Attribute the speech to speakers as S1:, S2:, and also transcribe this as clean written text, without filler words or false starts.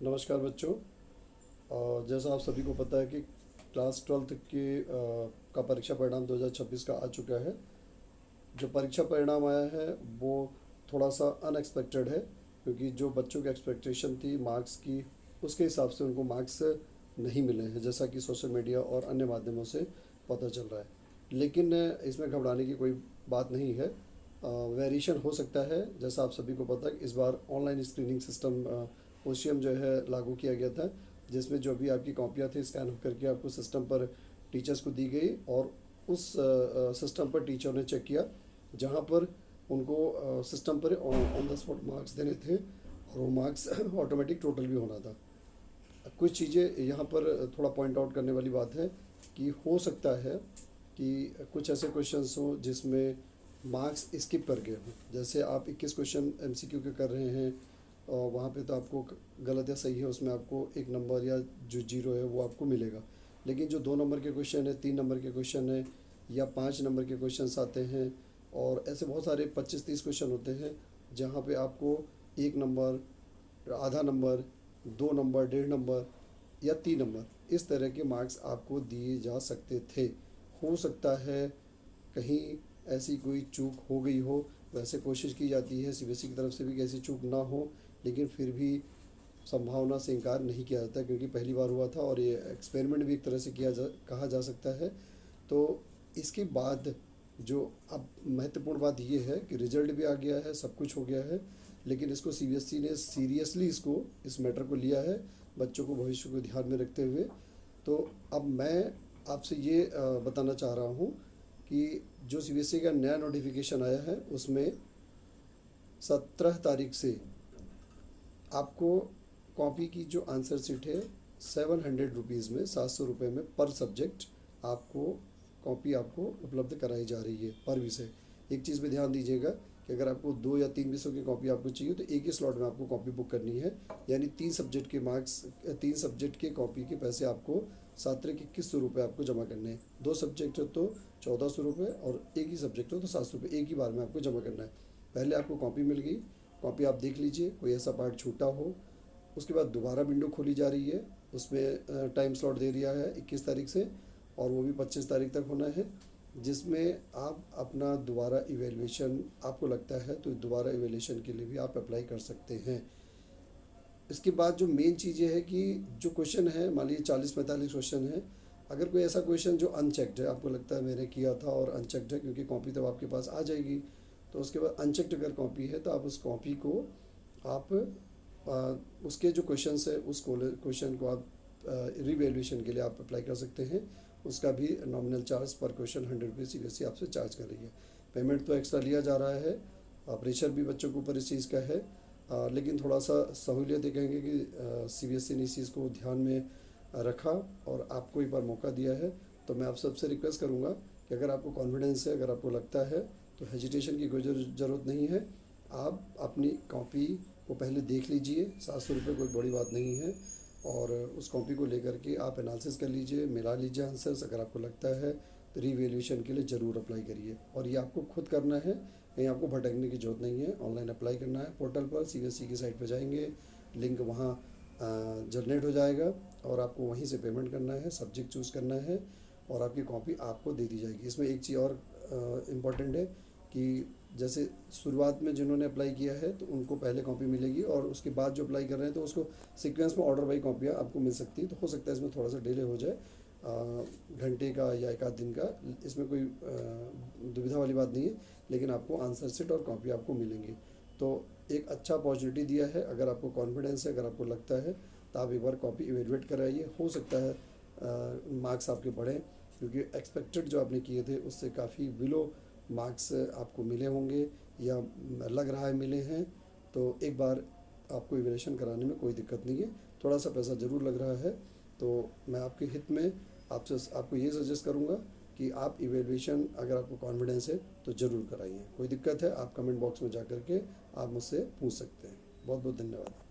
S1: नमस्कार बच्चों। जैसा आप सभी को पता है कि क्लास 12th का परीक्षा परिणाम 2026 का आ चुका है। जो परीक्षा परिणाम आया है वो थोड़ा सा अनएक्सपेक्टेड है, क्योंकि जो बच्चों की एक्सपेक्टेशन थी मार्क्स की, उसके हिसाब से उनको मार्क्स नहीं मिले हैं, जैसा कि सोशल मीडिया और अन्य माध्यमों से पता चल रहा है। लेकिन इसमें घबराने की कोई बात नहीं है। वेरिएशन हो सकता है। जैसा आप सभी को पता है कि इस बार ऑनलाइन स्क्रीनिंग सिस्टम ओसीएम जो है लागू किया गया था, जिसमें जो भी आपकी कॉपियाँ थी स्कैन होकर के आपको सिस्टम पर टीचर्स को दी गई, और उस सिस्टम पर टीचर ने चेक किया जहाँ पर उनको सिस्टम पर ऑन द स्पॉट मार्क्स देने थे, और वो मार्क्स ऑटोमेटिक टोटल भी होना था। कुछ चीज़ें यहाँ पर थोड़ा पॉइंट आउट करने वाली बात है कि हो सकता है कि कुछ ऐसे क्वेश्चंस हो जिसमें मार्क्स स्किप कर गए हों। जैसे आप 21 क्वेश्चन एमसीक्यू के कर रहे हैं, और वहाँ पे तो आपको गलत या सही है उसमें आपको 1 नंबर या जो 0 है वो आपको मिलेगा। लेकिन जो 2 नंबर के क्वेश्चन है, 3 नंबर के क्वेश्चन है, या 5 नंबर के क्वेश्चन आते हैं, और ऐसे बहुत सारे 25-30 क्वेश्चन होते हैं जहाँ पे आपको 1 नंबर, आधा नंबर, 2 नंबर, 1.5 नंबर या 3 नंबर इस तरह के मार्क्स आपको दिए जा सकते थे। हो सकता है कहीं ऐसी कोई चूक हो गई हो। वैसे कोशिश की जाती है सीबीएसई की तरफ से भी कि ऐसी चूक ना हो, लेकिन फिर भी संभावना से इनकार नहीं किया जाता, क्योंकि पहली बार हुआ था और ये एक्सपेरिमेंट भी एक तरह से कहा जा सकता है। तो इसके बाद जो अब महत्वपूर्ण बात ये है कि रिजल्ट भी आ गया है, सब कुछ हो गया है, लेकिन इसको सीबीएसई ने सीरियसली इस मैटर को लिया है, बच्चों को भविष्य को ध्यान में रखते हुए। तो अब मैं आपसे ये बताना चाह रहा हूँ कि जो सीबीएसई का नया नोटिफिकेशन आया है उसमें 17 तारीख से आपको कॉपी की जो आंसर शीट है 700 रुपीज़ में, 700 रुपये में पर सब्जेक्ट आपको कॉपी आपको उपलब्ध कराई जा रही है पर विषय। एक चीज़ पे ध्यान दीजिएगा कि अगर आपको 2 या 3 विषयों की कॉपी आपको चाहिए तो एक ही स्लॉट में आपको कॉपी बुक करनी है, यानी 3 सब्जेक्ट के मार्क्स, 3 सब्जेक्ट के कॉपी के पैसे आपको 7 2100 रुपये आपको जमा करने हैं। 2 सब्जेक्ट हो तो 1400 रुपये, और एक ही सब्जेक्ट हो तो 700 रुपये एक ही बार में आपको जमा करना है। पहले आपको कॉपी मिल गई, कॉपी आप देख लीजिए, कोई ऐसा पार्ट छूटा हो। उसके बाद दोबारा विंडो खोली जा रही है, उसमें टाइम स्लॉट दे दिया है 21 तारीख से, और वो भी 25 तारीख तक होना है, जिसमें आप अपना दोबारा इवेल्युएशन आपको लगता है तो दोबारा इवेल्युएशन के लिए भी आप अप्लाई कर सकते हैं। इसके बाद जो मेन चीज़ ये है कि जो क्वेश्चन है, मान लीजिए 40-45 क्वेश्चन है, अगर कोई ऐसा क्वेश्चन जो अनचेक्ड है, आपको लगता है मैंने किया था और अनचेक्ड है, क्योंकि कॉपी तब आपके पास आ जाएगी, तो उसके बाद अनचेक्ड अगर कॉपी है तो आप उस कॉपी को आप उसके जो क्वेश्चंस है उस क्वेश्चन को आप रिवैल्यूएशन के लिए आप अप्लाई कर सकते हैं। उसका भी नॉमिनल चार्ज पर क्वेश्चन 100 रुपये सीबीएसई आपसे चार्ज कर रही है। पेमेंट तो एक्स्ट्रा लिया जा रहा है, प्रेशर भी बच्चों के ऊपर इस चीज़ का है, लेकिन थोड़ा सा सहूलियत ये कहेंगे कि सीबीएसई ने इस चीज़ को ध्यान में रखा और आपको एक बार मौका दिया है। तो मैं आप सबसे रिक्वेस्ट करूँगा कि अगर आपको कॉन्फिडेंस है, अगर आपको लगता है, तो हेजिटेशन की कोई ज़रूरत नहीं है। आप अपनी कॉपी को पहले देख लीजिए, 700 रुपये कोई बड़ी बात नहीं है, और उस कॉपी को लेकर के आप एनालिसिस कर लीजिए, मिला लीजिए आंसर्स। अगर आपको लगता है तो रीवैल्यूएशन के लिए ज़रूर अप्लाई करिए, और ये आपको खुद करना है, कहीं आपको भटकने की ज़रूरत नहीं है। ऑनलाइन अप्लाई करना है, पोर्टल पर सीबीएसई की साइट पर जाएंगे, लिंक वहाँ जनरेट हो जाएगा, और आपको वहीं से पेमेंट करना है, सब्जेक्ट चूज़ करना है, और आपकी कॉपी आपको दे दी जाएगी। इसमें एक चीज़ और इम्पॉर्टेंट है कि जैसे शुरुआत में जिन्होंने अप्लाई किया है तो उनको पहले कॉपी मिलेगी, और उसके बाद जो अप्लाई कर रहे हैं तो उसको सीक्वेंस में ऑर्डर बाई कॉपियाँ आपको मिल सकती है। तो हो सकता है इसमें थोड़ा सा डिले हो जाए, घंटे का या एक आध दिन का, इसमें कोई दुविधा वाली बात नहीं है, लेकिन आपको आंसर शीट और कॉपी आपको मिलेंगी। तो एक अच्छा अपॉर्चुनिटी दिया है। अगर आपको कॉन्फिडेंस है, अगर आपको लगता है, तो आप एक बार कॉपी इवेलुएट कराइए। हो सकता है मार्क्स आपके बढ़ें, क्योंकि एक्सपेक्टेड जो आपने किए थे उससे काफ़ी बिलो मार्क्स आपको मिले होंगे, या लग रहा है मिले हैं। तो एक बार आपको इवेल्यूशन कराने में कोई दिक्कत नहीं है, थोड़ा सा पैसा ज़रूर लग रहा है। तो मैं आपके हित में आपको ये सजेस्ट करूँगा कि आप इवेल्यूशन, अगर आपको कॉन्फिडेंस है तो ज़रूर कराइए। कोई दिक्कत है आप कमेंट बॉक्स में जा कर के आप मुझसे पूछ सकते हैं। बहुत बहुत धन्यवाद।